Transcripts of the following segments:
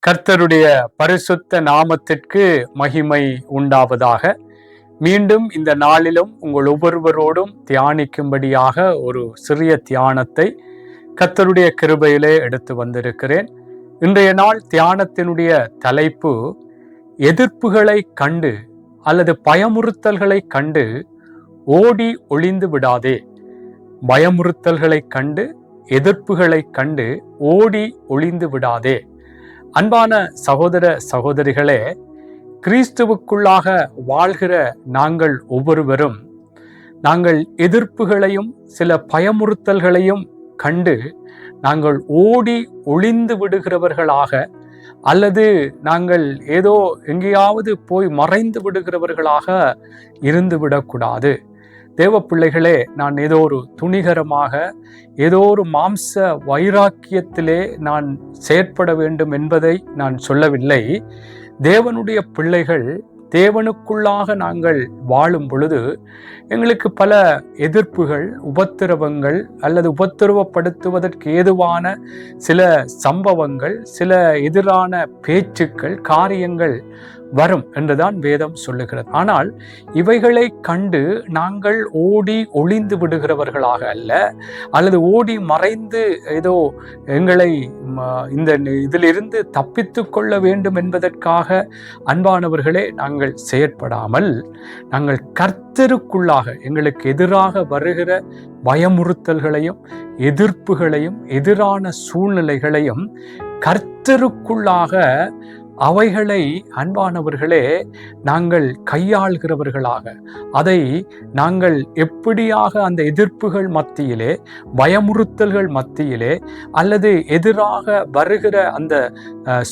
கர்த்தருடைய பரிசுத்த நாமத்திற்கு மகிமை உண்டாவதாக. மீண்டும் இந்த நாளிலும் உங்கள் ஒவ்வொருவரோடும் தியானிக்கும்படியாக ஒரு சிறிய தியானத்தை கர்த்தருடைய கிருபையிலே எடுத்து வந்திருக்கிறேன். இன்றைய நாள் தியானத்தினுடைய தலைப்பு, எதிர்ப்புகளை கண்டு அல்லது பயமுறுத்தல்களை கண்டு ஓடி ஒளிந்து விடாதே. பயமுறுத்தல்களை கண்டு, எதிர்ப்புகளை கண்டு ஓடி ஒளிந்து விடாதே. அன்பான சகோதர சகோதரிகளே, கிறிஸ்துவுக்குள்ளாக வாழ்கிற நாங்கள் ஒவ்வொருவரும் நாங்கள் எதிர்ப்புகளையும் சில பயமுறுத்தல்களையும் கண்டு நாங்கள் ஓடி ஒளிந்து விடுகிறவர்களாக, அல்லது நாங்கள் ஏதோ எங்கேயாவது போய் மறைந்து விடுகிறவர்களாக இருந்து விடக்கூடாது. தேவ பிள்ளைகளே, நான் ஏதோ ஒரு துணிகரமாக, ஏதோ ஒரு மாம்ச வைராக்கியத்திலே நான் செயற்பட வேண்டும் என்பதை நான் சொல்லவில்லை. தேவனுடைய பிள்ளைகள் தேவனுக்குள்ளாக நாங்கள் வாழும் பொழுது எங்களுக்கு பல எதிர்ப்புகள், உபத்திரவங்கள் அல்லது உபத்திரவப்படுத்துவதற்கு ஏதுவான சில சம்பவங்கள், சில எதிரான பேச்சுக்கள், காரியங்கள் வரும் என்றுதான் வேதம் சொல்லுகிறது. ஆனால் இவைகளை கண்டு நாங்கள் ஓடி ஒளிந்து விடுகிறவர்களாக அல்ல, அல்லது ஓடி மறைந்து ஏதோ எங்களை இந்த இதிலிருந்து தப்பித்து கொள்ள வேண்டும் என்பதற்காக அன்பானவர்களே நாங்கள் செயற்படாமல், நாங்கள் கர்த்தருக்குள்ளாக எங்களுக்கு எதிராக வருகிற பயமுறுத்தல்களையும் எதிர்ப்புகளையும் எதிரான சூழ்நிலைகளையும் கர்த்தருக்குள்ளாக அவைகளை அன்பானவர்களே நாங்கள் கையாள்கிறவர்களாக, அதை நாங்கள் எப்படியாக அந்த எதிர்ப்புகள் மத்தியிலே, பயமுறுத்தல்கள் மத்தியிலே, அல்லது எதிராக வருகிற அந்த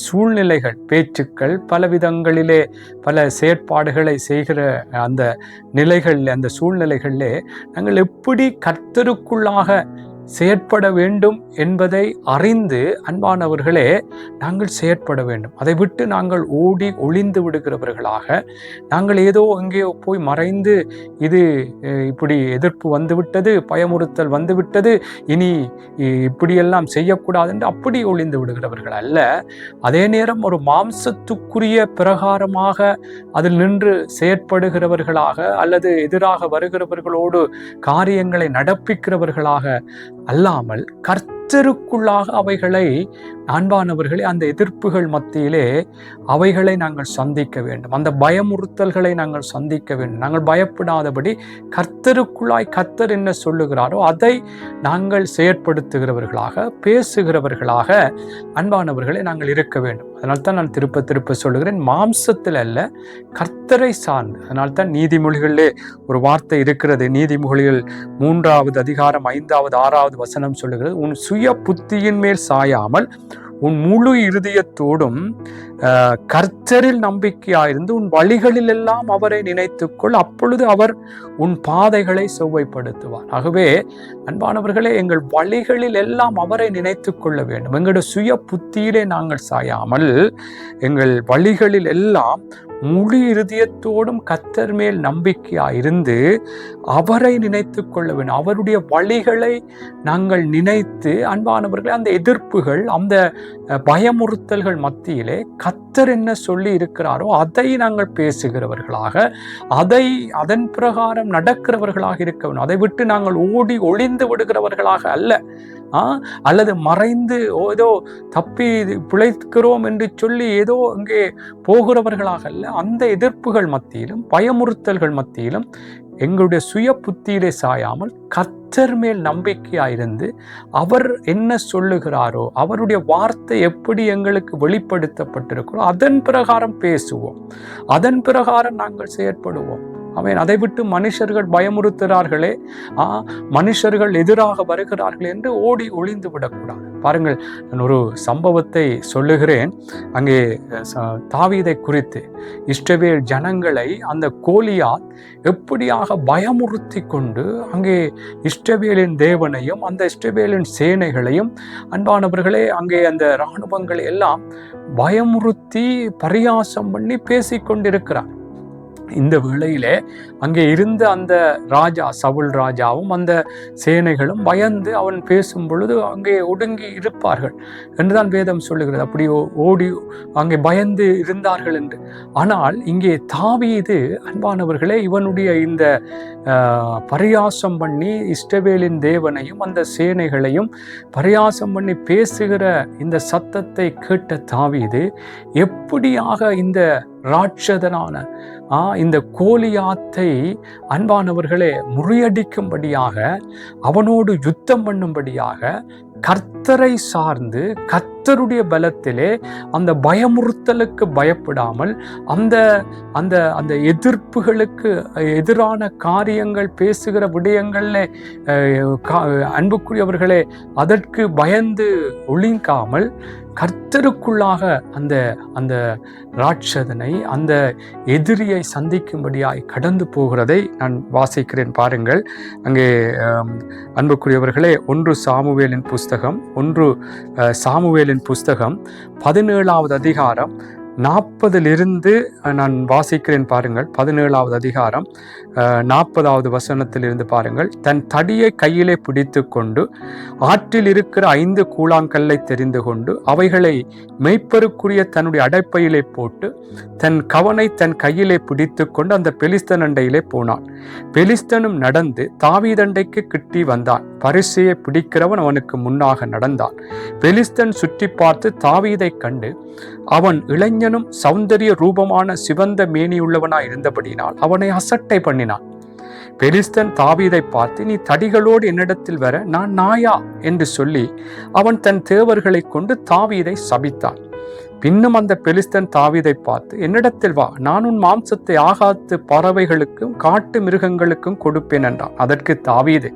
சூழ்நிலைகள், பேச்சுக்கள், பலவிதங்களிலே பல செயற்பாடுகளை செய்கிற அந்த நிலைகள், அந்த சூழ்நிலைகளிலே நாங்கள் எப்படி கர்த்தருக்குள்ளாக செயற்பட வேண்டும் என்பதை அறிந்து அன்பானவர்களே நாங்கள் செயற்பட வேண்டும். அதை விட்டு நாங்கள் ஓடி ஒளிந்து விடுகிறவர்களாக, நாங்கள் ஏதோ எங்கேயோ போய் மறைந்து இது இப்படி எதிர்ப்பு வந்துவிட்டது, பயமுறுத்தல் வந்துவிட்டது, இனி இப்படியெல்லாம் செய்யக்கூடாது என்று அப்படி ஒளிந்து விடுகிறவர்கள் அல்ல. அதே நேரம் ஒரு மாம்சத்துக்குரிய பிரகாரமாக அதில் நின்று செயற்படுகிறவர்களாக, அல்லது எதிராக வருகிறவர்களோடு காரியங்களை நடப்பிக்கிறவர்களாக அல்லாமல் கர்த்தருக்குள்ளாக அவைகளை, அன்பானவர்களே, அந்த எதிர்ப்புகள் மத்தியிலே அவைகளை நாங்கள் சந்திக்க வேண்டும். அந்த பயமுறுத்தல்களை நாங்கள் சந்திக்க வேண்டும். நாங்கள் பயப்படாதபடி கர்த்தருக்குள்ளாய் கர்த்தர் என்ன சொல்லுகிறாரோ அதை நாங்கள் செயற்படுத்துகிறவர்களாக, பேசுகிறவர்களாக அன்பானவர்களே நாங்கள் இருக்க வேண்டும். அதனால்தான் நான் திருப்ப சொல்லுகிறேன், மாம்சத்தில் அல்ல, கர்த்தரை சார்ந்து. அதனால்தான் நீதிமொழிகளிலே ஒரு வார்த்தை இருக்கிறது. நீதிமொழிகள் 3வது அதிகாரம் 5வது 6வது வசனம் சொல்லுகிறது, உன் சுய புத்தியின் மேல் சாயாமல் உன் முழு இருதயத்தோடும் கர்த்தரில் நம்பிக்கையாயிருந்து உன் வழிகளில் எல்லாம் அவரை நினைத்துக்கொள், அப்பொழுது அவர் உன் பாதைகளை செவ்வைப்படுத்துவார். ஆகவே அன்பானவர்களே, எங்கள் வழிகளில் எல்லாம் அவரை நினைத்து கொள்ள வேண்டும். எங்களுடைய சுய புத்தியிலே நாங்கள் சாயாமல் எங்கள் வழிகளில் எல்லாம் முழு இருதயத்தோடும் கர்த்தர் மேல் நம்பிக்கையாயிருந்து அவரை நினைத்து கொள்ள வேண்டும். அவருடைய வழிகளை நாங்கள் நினைத்து அன்பானவர்களே அந்த எதிர்ப்புகள், அந்த பயமுறுத்தல்கள் மத்தியிலே கர்த்தர் என்ன சொல்லி இருக்கிறாரோ அதை நாங்கள் பேசுகிறவர்களாக, அதன் பிரகாரம் நடக்கிறவர்களாக இருக்க வேண்டும். அதை விட்டு நாங்கள் ஓடி ஒளிந்து விடுகிறவர்களாக அல்ல, அல்லது மறைந்து ஏதோ தப்பி பிழைக்கிறோம் என்று சொல்லி ஏதோ இங்கே போகிறவர்களாக அல்ல. அந்த எதிர்ப்புகள் மத்தியிலும் பயமுறுத்தல்கள் மத்தியிலும் எங்களுடைய சுய புத்தியிலே சாயாமல் கர்த்தர் மேல் நம்பிக்கையாயிருந்து அவர் என்ன சொல்லுகிறாரோ, அவருடைய வார்த்தை எப்படி எங்களுக்கு வெளிப்படுத்தப்பட்டிருக்கிறோ அதன் பிரகாரம் பேசுவோம், அதன் பிரகாரம் நாங்கள் செயற்படுவோம். அவன் அதை விட்டு மனுஷர்கள் பயமுறுத்துகிறார்களே, மனுஷர்கள் எதிராக வருகிறார்கள் என்று ஓடி ஒளிந்து விடக்கூடாது. பாருங்கள், நான் ஒரு சம்பவத்தை சொல்லுகிறேன். அங்கே தாவீதை குறித்து இஸ்ரவேல் ஜனங்களை அந்த கோலியாத் எப்படியாக பயமுறுத்தி கொண்டு அங்கே இஸ்ரவேலின் தேவனையும் அந்த இஸ்ரவேலின் சேனைகளையும் அன்பானவர்களே அங்கே அந்த இராணுவங்களை எல்லாம் பயமுறுத்தி பரியாசம் பண்ணி பேசிக்கொண்டிருக்கிறார். இந்த வேளையிலே அங்கே இருந்த அந்த ராஜா சவுல் ராஜாவும் அந்த சேனைகளும் பயந்து அவன் பேசும் பொழுது அங்கே ஒடுங்கி இருப்பார்கள் என்றுதான் வேதம் சொல்லுகிறது. அப்படி ஓடி அங்கே பயந்து இருந்தார்கள் என்று. ஆனால் இங்கே தாவீது அன்பானவர்களே இவனுடைய இந்த பரியாசம் பண்ணி இஸ்ரவேலின் தேவனையும் அந்த சேனைகளையும் பரியாசம் பண்ணி பேசுகிற இந்த சத்தத்தை கேட்ட தாவீது எப்படியாக இந்த ராட்சதனான இந்த கோலியாத்தை அன்பானவர்களே முறியடிக்கும்படியாக அவனோடு யுத்தம் பண்ணும்படியாக கர்த்தரை சார்ந்து கர்த்தருடைய பலத்திலே அந்த பயமுறுத்தலுக்கு பயப்படாமல் அந்த அந்த அந்த எதிர்ப்புகளுக்கு எதிரான காரியங்கள் பேசுகிற விடயங்கள்ல அன்புக்குரியவர்களே அதற்கு பயந்து ஒளிங்காமல் கர்த்தருக்குள்ளாக அந்த அந்த ராட்சதனை அந்த எதிரியை சந்திக்கும்படியாய் கடந்து போகிறதை நான் வாசிக்கிறேன். பாருங்கள், அங்கே அன்புக்குரியவர்களே 1 சாமுவேலின் புஸ்தகம் 17வது அதிகாரம் 40 நான் வாசிக்கிறேன். பாருங்கள், 17வது அதிகாரம் 40வது வசனத்திலிருந்து பாருங்கள். தன் தடியை கையிலே பிடித்து கொண்டு ஆற்றில் இருக்கிற 5 கூழாங்கல்லை தெரிந்து கொண்டு அவைகளை மெய்ப்பருக்குரிய தன்னுடைய அடைப்பையிலே போட்டு தன் கவனை தன் கையிலே பிடித்து கொண்டு அந்த பெலிஸ்தன் அண்டையிலே போனான். பெலிஸ்தனும் நடந்து தாவீதண்டைக்கு கிட்டி வந்தான். பரிசையை பிடிக்கிறவன் அவனுக்கு முன்னாக நடந்தான். பெலிஸ்தன் சுற்றி பார்த்து தாவீதை கண்டு அவன் இளைஞனும் சௌந்தரிய ரூபமான சிவந்த மேனியுள்ளவனாய் இருந்தபடினால் அவனை அசட்டை பண்ணினான். பெலிஸ்தன் தாவீதை பார்த்து, நீ தடிகளோடு என்னிடத்தில் வர நான் நாயா என்று சொல்லி அவன் தன் தேவர்களை கொண்டு தாவீதை சபித்தான். பின்னும் அந்த பெலிஸ்தன் தாவீதை பார்த்து, என்னிடத்தில் வா, நான் உன் மாம்சத்தை ஆகாத்து பறவைகளுக்கும் காட்டு மிருகங்களுக்கும் கொடுப்பேன் என்றான். அதற்கு தாவீது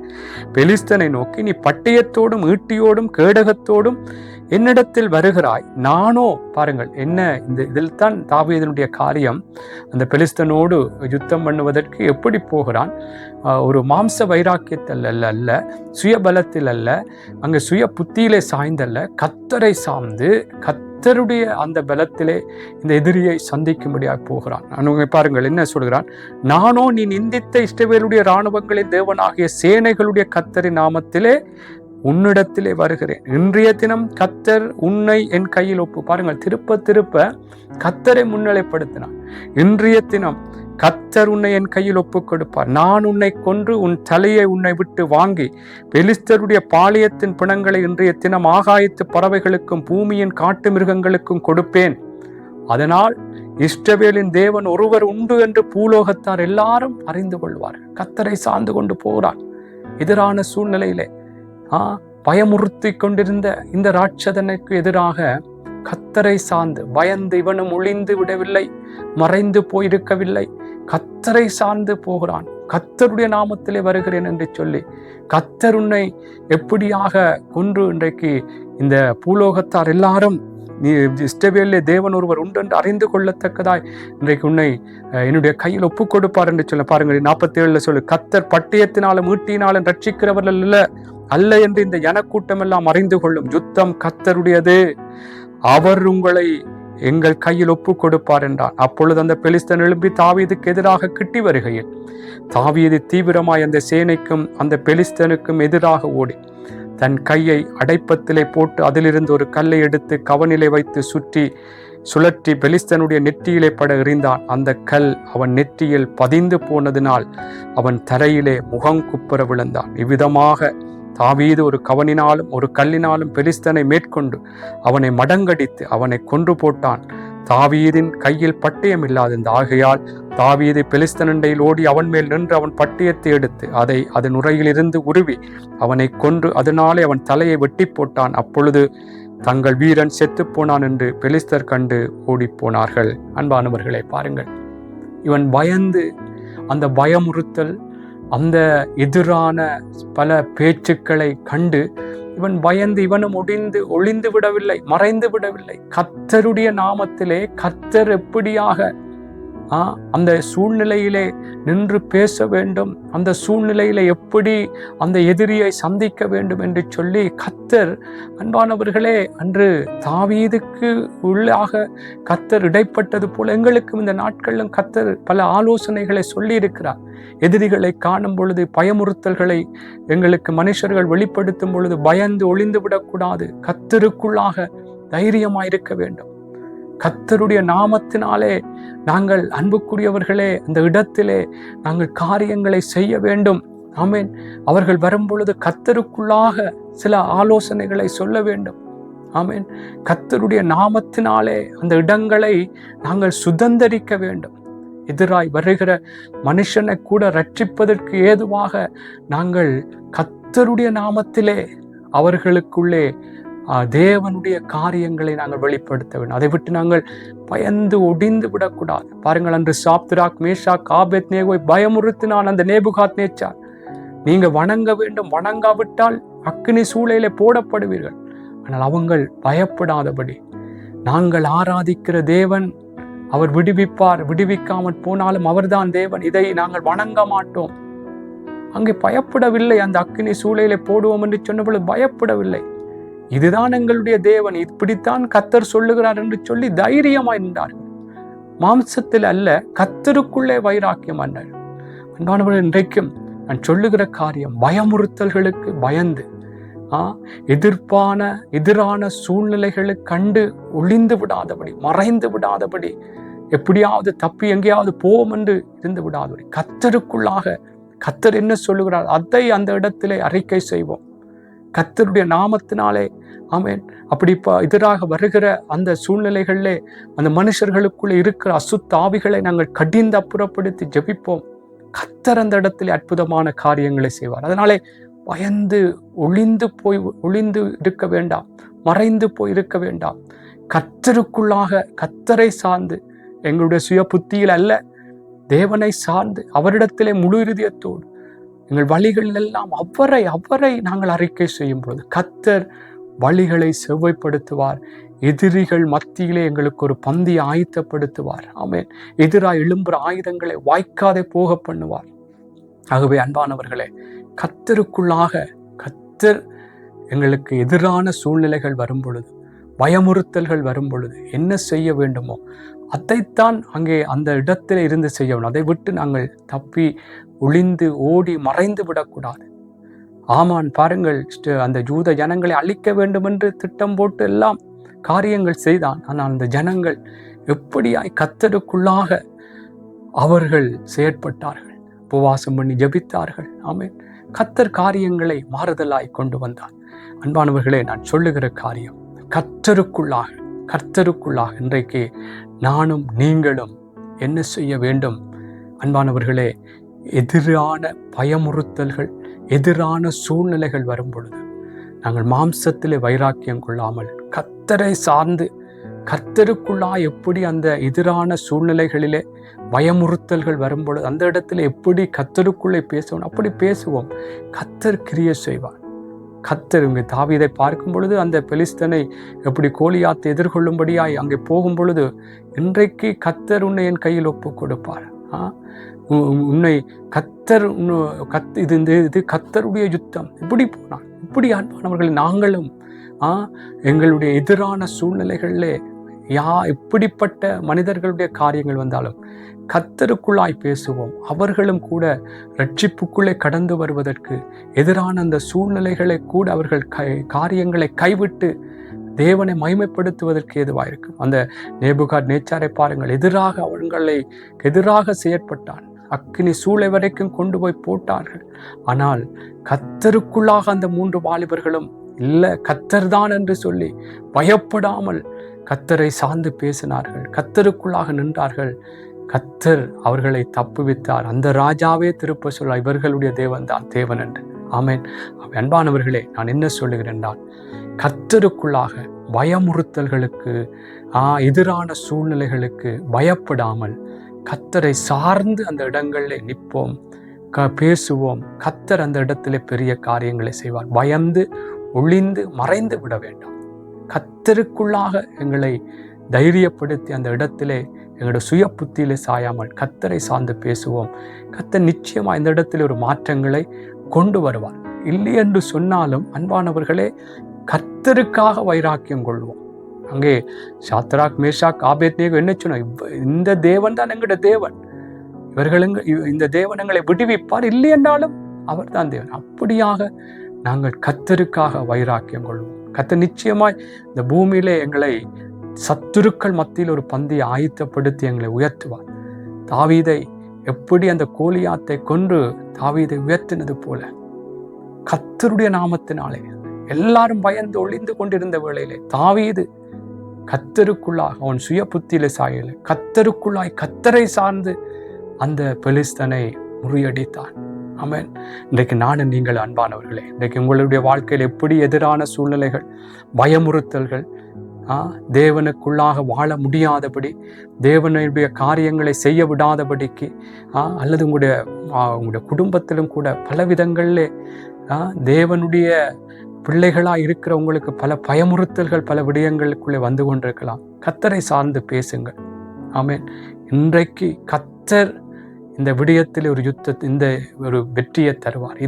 பெலிஸ்தனை நோக்கி, நீ பட்டயத்தோடும் ஈட்டியோடும் கேடகத்தோடும் என்னிடத்தில் வருகிறாய், நானோ. பாருங்கள், என்ன இந்த இதில் தான் தாவீதினுடைய காரியம். அந்த பெலிஸ்தனோடு யுத்தம் பண்ணுவதற்கு எப்படி போகிறான்? ஒரு மாம்ச வைராக்கியத்தில் அல்ல, சுயபலத்தில் அல்ல, அங்கே சுய புத்தியிலே சாய்ந்தல்ல, கர்த்தரை சார்ந்து கர்த்தருடைய அந்த பலத்திலே இந்த எதிரியை சந்திக்கும்படியாக போகிறான். பாருங்கள் என்ன சொல்கிறான், நானோ நீ நிந்தித்த இஸ்ரவேலுடைய இராணுவங்களின் தேவனாகிய சேனைகளுடைய கர்த்தரின் நாமத்திலே உன்னிடத்திலே வருகிறேன். இன்றைய தினம் கர்த்தர் உன்னை என் கையில் ஒப்பு. பாருங்கள், திருப்ப திருப்ப கர்த்தரை முன்னிலைப்படுத்தினான். இன்றைய தினம் கர்த்தர் உன்னை என் கையில் ஒப்புக் கொடுப்பார். நான் உன்னை கொன்று உன் தலையை உன்னை விட்டு வாங்கி பெலிஸ்தருடைய பாளையத்தின் பிணங்களை இன்றைய தினம் ஆகாயத்து பறவைகளுக்கும் பூமியின் காட்டு மிருகங்களுக்கும் கொடுப்பேன். அதனால் இஸ்ரவேலின் தேவன் ஒருவர் உண்டு என்று பூலோகத்தார் எல்லாரும் அறிந்து கொள்வார். கர்த்தரை சார்ந்து கொண்டு போகிறான். எதிரான சூழ்நிலையிலே பயமுறுத்தி கொண்டிருந்த இந்த ராட்சதனுக்கு எதிராக கர்த்தரை சார்ந்து பயந்து இவனும் ஒளிந்து விடவில்லை, மறைந்து போயிருக்கவில்லை, கர்த்தரை சார்ந்து போகிறான். கர்த்தருடைய நாமத்திலே வருகிறேன் என்று சொல்லி கர்த்தர் உன்னை எப்படியாக கொன்று இன்றைக்கு இந்த பூலோகத்தார் எல்லாரும் நீ இஸ்ரவேலிலே தேவன் ஒருவர் உண்டு என்று அறிந்து கொள்ளத்தக்கதாய் இன்றைக்கு உன்னை என்னுடைய கையில் ஒப்புக் கொடுப்பார் என்று சொல்ல. பாருங்கள், 47 சொல்லு, கர்த்தர் பட்டயத்தினாலும் ஈட்டினாலும் ரட்சிக்கிறவர்கள் அல்ல என்று இந்த எனக்கூட்டம் எல்லாம் அறிந்து கொள்ளும். யுத்தம் கர்த்தருடையது, அவர் உங்களை எங்கள் கையில் ஒப்புக் கொடுப்பார் என்றான். அப்பொழுது அந்த பெலிஸ்தன் எழும்பி தாவீதுக்கு எதிராக கிட்டி வருகையில் தாவீது தீவிரமாய் அந்த சேனைக்கும் அந்த பெலிஸ்தனுக்கும் எதிராக ஓடி தன் கையை அடைப்பத்திலே போட்டு அதிலிருந்து ஒரு கல்லை எடுத்து கவனிலே வைத்து சுழற்றி பெலிஸ்தனுடைய நெற்றியிலே பட எறிந்தான். அந்த கல் அவன் நெற்றியில் பதிந்து போனதினால் அவன் தரையிலே முகங்குப்புற விழுந்தான். இவ்விதமாக தாவீது ஒரு கவனினாலும் ஒரு கல்லினாலும் பெலிஸ்தனை மேற்கொண்டு அவனை மடங்கடித்து அவனை கொன்று போட்டான். தாவீதின் கையில் பட்டயம் இல்லாதிருந்த ஆகையால் தாவீது பெலிஸ்தனண்டையில் ஓடி அவன் மேல் நின்று அவன் பட்டயத்தை எடுத்து அதை அதன் உரையிலிருந்து உருவி அவனை கொன்று அதனாலே அவன் தலையை வெட்டி போட்டான். அப்பொழுது தங்கள் வீரன் செத்து போனான் என்று பெலிஸ்தர் கண்டு ஓடி போனார்கள். அன்பானவர்களை பாருங்கள், இவன் பயந்து அந்த பயமுறுத்தல் அந்த எதிரான பல பேச்சுக்களை கண்டு இவன் பயந்து இவனும் ஒளிந்து விடவில்லை, மறைந்து விடவில்லை. கர்த்தருடைய நாமத்திலே கர்த்தர் எப்படியாக அந்த சூழ்நிலையிலே நின்று பேச வேண்டும், அந்த சூழ்நிலையில எப்படி அந்த எதிரியை சந்திக்க வேண்டும் என்று சொல்லி கர்த்தர், அன்பானவர்களே, அன்று தாவீதுக்கு உள்ளாக கர்த்தர் இடைப்பட்டது போல எங்களுக்கும் இந்த நாட்களிலும் கர்த்தர் பல ஆலோசனைகளை சொல்லி இருக்கிறார். எதிரிகளை காணும் பொழுது, பயமுறுத்தல்களை எங்களுக்கு மனுஷர்கள் வெளிப்படுத்தும் பொழுது பயந்து ஒளிந்து விடக்கூடாது. கர்த்தருக்குள்ளாக தைரியமாயிருக்க வேண்டும். கர்த்தருடைய நாமத்தினாலே நாங்கள், அன்புக்குரியவர்களே, அந்த இடத்திலே நாங்கள் காரியங்களை செய்ய வேண்டும். ஆமென். அவர்கள் வரும்பொழுது கர்த்தருக்குள்ளாக சில ஆலோசனைகளை சொல்ல வேண்டும். ஆமென். கர்த்தருடைய நாமத்தினாலே அந்த இடங்களை நாங்கள் சுதந்தரிக்க வேண்டும். எதிராய் வருகிற மனுஷனை கூட ரட்சிப்பதற்கு ஏதுவாக நாங்கள் கர்த்தருடைய நாமத்திலே அவர்களுக்குள்ளே தேவனுடைய காரியங்களை நாங்கள் வெளிப்படுத்த வேண்டும். அதை விட்டு நாங்கள் பயந்து ஒடிந்து விடக்கூடாது. பாருங்கள், அன்று சாத்ராக், மேஷாக், ஆபேத்நேகோவை பயமுறுத்தினான் அந்த நேபுகாத்நேச்சார். நீங்க வணங்க வேண்டும், வணங்காவிட்டால் அக்கினி சூளையிலே போடப்படுவீர்கள். ஆனால் அவங்கள் பயப்படாதபடி, நாங்கள் ஆராதிக்கிற தேவன் அவர் விடுவிப்பார், விடுவிக்காமல் போனாலும் அவர்தான் தேவன், இதை நாங்கள் வணங்க மாட்டோம். அங்கே பயப்படவில்லை. அந்த அக்கினி சூளையிலே போடுவோம் என்று சொன்னபொழுது பயப்படவில்லை. இதுதான் எங்களுடைய தேவன், இப்படித்தான் கர்த்தர் சொல்லுகிறார் என்று சொல்லி தைரியமாய் நின்றார்கள். மாம்சத்தில் அல்ல, கர்த்தருக்குள்ளே வைராக்கியம் அண்டார்கள். அன்பானவர்கள், இன்றைக்கும் நான் சொல்லுகிற காரியம், பயமுறுத்தல்களுக்கு பயந்து எதிரான சூழ்நிலைகளை கண்டு ஒளிந்து விடாதபடி, மறைந்து விடாதபடி, எப்படியாவது தப்பி எங்கேயாவது போவோம் என்று இருந்து விடாதபடி, கர்த்தருக்குள்ளாக கர்த்தர் என்ன சொல்லுகிறார் அதை அந்த இடத்திலே அறிக்கை செய்வோம். கர்த்தருடைய நாமத்தினாலே, ஆமென். அப்படி எதிராக வருகிற அந்த சூழ்நிலைகளிலே அந்த மனுஷர்களுக்குள்ளே இருக்கிற அசுத்த ஆவிகளை நாங்கள் கடிந்து அப்புறப்படுத்தி ஜெபிப்போம். கர்த்தர் அந்த இடத்திலே அற்புதமான காரியங்களை செய்வார். அதனாலே பயந்து ஒளிந்து இருக்க வேண்டாம், மறைந்து போய் இருக்க வேண்டாம். கர்த்தருக்குள்ளாக கர்த்தரை சார்ந்து, எங்களுடைய சுய புத்தியில் அல்ல, தேவனை சார்ந்து அவரிடத்திலே முழு இருதயத்தோடு எங்கள் வழிகளில் எல்லாம் அவரை நாங்கள் அறிக்கை செய்யும் பொழுது கர்த்தர் வழிகளை செவ்வாய்ப்படுத்துவார். எதிரிகள் மத்தியிலே எங்களுக்கு ஒரு பந்தி ஆயத்தப்படுத்துவார். ஆமென். எதிராக எழும்புற ஆயுதங்களை வாய்க்காதே போக பண்ணுவார். ஆகவே அன்பானவர்களே, கர்த்தருக்குள்ளாக கர்த்தர் எங்களுக்கு எதிரான சூழ்நிலைகள் வரும் பொழுது, பயமுறுத்தல்கள் வரும் பொழுது என்ன செய்ய வேண்டுமோ அதைத்தான் அங்கே அந்த இடத்துல இருந்து செய்யணும். அதை விட்டு நாங்கள் தப்பி ஒளிந்து ஓடி மறைந்து விடக்கூடாது. ஆமான் பாருங்கள், அந்த யூத ஜனங்களை அழிக்க வேண்டும் என்று திட்டம் போட்டு எல்லாம் காரியங்கள் செய்தான். ஆனால் அந்த ஜனங்கள் எப்படியாய் கர்த்தருக்குள்ளாக அவர்கள் செயற்பட்டார்கள், உபவாசம் பண்ணி ஜெபித்தார்கள். ஆமென். கர்த்தர் காரியங்களை மாறுதலாய் கொண்டு வந்தார். அன்பானவர்களே, நான் சொல்லுகிற காரியம், கர்த்தருக்குள்ளாக இன்றைக்கு நானும் நீங்களும் என்ன செய்ய வேண்டும்? அன்பானவர்களே, எதிரான பயமுறுத்தல்கள், எதிரான சூழ்நிலைகள் வரும் பொழுது நாங்கள் மாம்சத்திலே வைராக்கியம் கொள்ளாமல் கர்த்தரை சார்ந்து, கர்த்தருக்குள்ளாய் எப்படி அந்த எதிரான சூழ்நிலைகளிலே பயமுறுத்தல்கள் வரும் பொழுது அந்த இடத்துல எப்படி கர்த்தருக்குள்ளே பேசுவோம், அப்படி பேசுவோம். கர்த்தர் கிரியை செய்வார். கர்த்தர் இங்கே தாவீதை பார்க்கும் பொழுது அந்த பெலிஸ்தனை எப்படி கோலியாத்தை எதிர்கொள்ளும்படியாய் அங்கே போகும் பொழுது, இன்றைக்கு கர்த்தர் உன்னை என் கையில் ஒப்பு கொடுப்பார். உன்னை கர்த்தர் இது கர்த்தருடைய யுத்தம். இப்படி போனான். இப்படி அன்பானவர்கள், நாங்களும் எங்களுடைய எதிரான சூழ்நிலைகளிலே இப்படிப்பட்ட மனிதர்களுடைய காரியங்கள் வந்தாலும் கர்த்தருக்குள்ளாய் பேசுவோம். அவர்களும் கூட ரட்சிப்புக்குள்ளே கடந்து வருவதற்கு எதிரான அந்த சூழ்நிலைகளை கூட அவர்கள் காரியங்களை கைவிட்டு தேவனை மகிமைப்படுத்துவதற்கு ஏதுவாயிருக்கும். அந்த நேபுகாத்நேச்சாரை பாருங்கள், எதிராக செயற்பட்டான். அக்கினி சூளை வரைக்கும் கொண்டு போய் போட்டார்கள். ஆனால் கர்த்தருக்குள்ளாக அந்த 3 வாலிபர்களும் இல்லை, கர்த்தர் தான் என்று சொல்லி பயப்படாமல் கர்த்தரை சார்ந்து பேசினார்கள். கர்த்தருக்குள்ளாக நின்றார்கள். கர்த்தர் அவர்களை தப்புவித்தார். அந்த ராஜாவே திருப்ப சொல்ல, இவர்களுடைய தேவன் தான் தேவன் என்று. ஆமென். அன்பானவர்களே, நான் என்ன சொல்லுகிறேன் என்றால், கர்த்தருக்குள்ளாக பயமுறுத்தல்களுக்கு, எதிரான சூழ்நிலைகளுக்கு பயப்படாமல் கர்த்தரை சார்ந்து அந்த இடங்களில் நிற்போம், பேசுவோம். கர்த்தர் அந்த இடத்துல பெரிய காரியங்களை செய்வார். பயந்து ஒளிந்து மறைந்து விட வேண்டாம். கர்த்தருக்குள்ளாக எங்களை தைரியப்படுத்தி அந்த இடத்திலே எங்களுடைய சுய புத்தியிலே சாயாமல் கர்த்தரை சார்ந்து பேசுவோம். கர்த்தர் நிச்சயமா இந்த இடத்தில் ஒரு மாற்றங்களை கொண்டு வருவார். இல்லை என்று சொன்னாலும் அன்பானவர்களே, கர்த்தருக்காக வைராக்கியம் கொள்வோம். அங்கே சாத்ராக், மேஷாக், ஆபேத்நேகோ என்ன சொன்னார்? இந்த தேவன் தான் எங்களுடைய தேவன், இந்த தேவன் எங்களை விடுவிப்பார், இல்லை என்றாலும் அவர் தான் தேவன். அப்படியாக நாங்கள் கர்த்தருக்காக வைராக்கியம் கொள்வோம். கர்த்தர் நிச்சயமாய் இந்த பூமியிலே எங்களை சத்துருக்கள் மத்தியில் ஒரு பந்தியை ஆயத்தப்படுத்தி எங்களை உயர்த்துவார். தாவீதை எப்படி அந்த கோலியாத்தை கொன்று தாவீதை உயர்த்தினது போல கர்த்தருடைய நாமத்தினாலே எல்லாரும் பயந்து ஒளிந்து கொண்டிருந்த வேளையிலே தாவீது கர்த்தருக்குள்ளாக அவன் சுய புத்தியிலே சாயல கர்த்தருக்குள்ளாய் கர்த்தரை சார்ந்து அந்த பெலிஸ்தனை முறியடித்தான். ஆமென். இன்றைக்கு நானும் நீங்கள் அன்பானவர்களே, இன்றைக்கு உங்களுடைய வாழ்க்கையில் எப்படி எதிரான சூழ்நிலைகள், பயமுறுத்தல்கள், தேவனுக்குள்ளாக வாழ முடியாதபடி, தேவனுடைய காரியங்களை செய்ய விடாதபடிக்கு, அல்லது உங்களுடைய குடும்பத்திலும் கூட பல விதங்களிலே தேவனுடைய பிள்ளைகளாக இருக்கிற உங்களுக்கு பல பயமுறுத்தல்கள் பல விடயங்களுக்குள்ளே வந்து கொண்டிருக்கலாம். கர்த்தரை சார்ந்து பேசுங்கள். ஆமென். இன்றைக்கு கர்த்தர் இந்த விடயத்தில் இந்த ஒரு வெற்றியை தருவார்.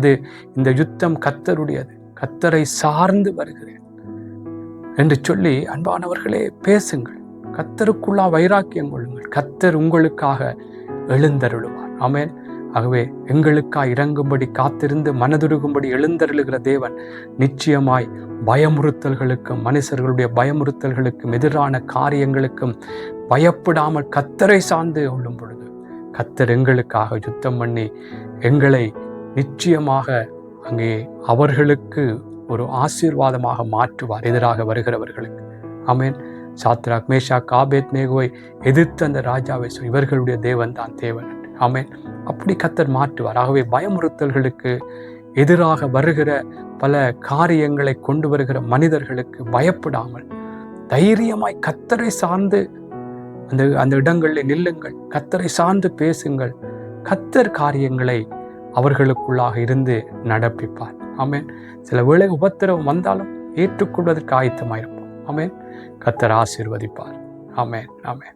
இந்த யுத்தம் கர்த்தருடையது, கர்த்தரை சார்ந்து வருகிறேன் என்று சொல்லி அன்பானவர்களே பேசுங்கள். கர்த்தருக்குள்ளா வைராக்கியம் கொள்ளுங்கள். கர்த்தர் உங்களுக்காக எழுந்தருளுவார். ஆமென். ஆகவே எங்களுக்காய் இறங்கும்படி காத்திருந்து மனதுருகும்படி எழுந்தருளுகிற தேவன் நிச்சயமாய் பயமுறுத்தல்களுக்கும் மனுஷர்களுடைய பயமுறுத்தல்களுக்கும் எதிரான காரியங்களுக்கும் பயப்படாமல் கர்த்தரை சார்ந்து கொள்ளும் பொழுது கர்த்தர் எங்களுக்காக யுத்தம் பண்ணி எங்களை நிச்சயமாக அங்கே அவர்களுக்கு ஒரு ஆசீர்வாதமாக மாற்றுவார், எதிராக வருகிறவர்களுக்கு. ஆமென். சாத்ராக், மேஷாக், ஆபேத்நேகோவை எதிர்த்து அந்த ராஜாவை இவர்களுடைய தேவன் தான் தேவன். ஆமென். அப்படி கர்த்தர் மாற்றுவார். ஆகவே பயமுறுத்தல்களுக்கு எதிராக வருகிற பல காரியங்களை கொண்டு வருகிற மனிதர்களுக்கு பயப்படாமல் தைரியமாய் கர்த்தரை சார்ந்து அந்த இடங்களில் நில்லுங்கள். கர்த்தரை சார்ந்து பேசுங்கள். கர்த்தர் காரியங்களை அவர்களுக்குள்ளாக இருந்து நடப்பிப்பார். ஆமென். சில வேளை உபத்திரவம் வந்தாலும் ஏற்றுக்கொள்வதற்கு ஆயத்தமாயிருப்போம். ஆமென். கர்த்தர் ஆசீர்வதிப்பார். ஆமென். ஆமென்.